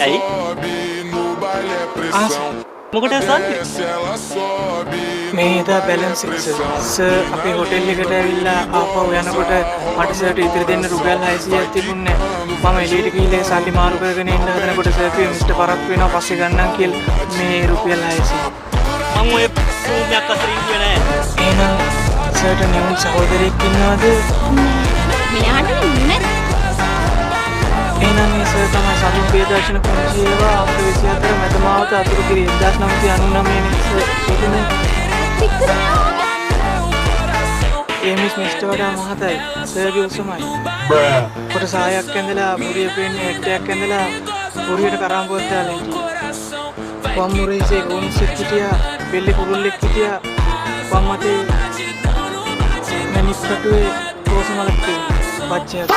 ඇයි? මොකටද සල්ලි? මේ එදා බැලන්ස් එක සර් අපේ හොටෙල් එකට ඇවිල්ලා ආපහු යනකොට මට සර්ට ඉතිරි දෙන්න රුපියල් 600ක් තිබුණේ නැහැ. මම එළියට ගිහලා සල්ලි මාරු කරගෙන ඉන්න හදනකොට සර් කිව්වා මිස්ටර් පරක්කු වෙනවා පස්සේ ගන්නම් කියලා. මේ රුපියල් 600. මං ඔය රූමයක් අතර ඉන්නේ නැහැ. එහෙනම් සර්ට නියුන් සහෝදරයෙක් ඉන්නවද? මෙයාට නෙමෙයි. එහෙනම් මේ සර් තමයි සතුන් ප්‍රියදර්ශන පුංචි ඒවා අපේ 24 මැදමාවත අතුරු කිරි 1999 නේ සර්. ඒ මිස්ටර් වඩා මහතයි සර්ගේ උසමයි. කොට සායක් ඇඳලා මුරිය පෙන්නේ හෙට්ටයක් ඇඳලා මුරියට කරාම්පුවක් දාලා හිටියා. වම් මුරේසේ ගොන්සෙක් හිටියා, බෙල්ලේ කුරුල්ලෙක් හිටියා. වම් අතේ මැණික් කටුවේ රෝස මලක් තිබුණා. බච්චයක්.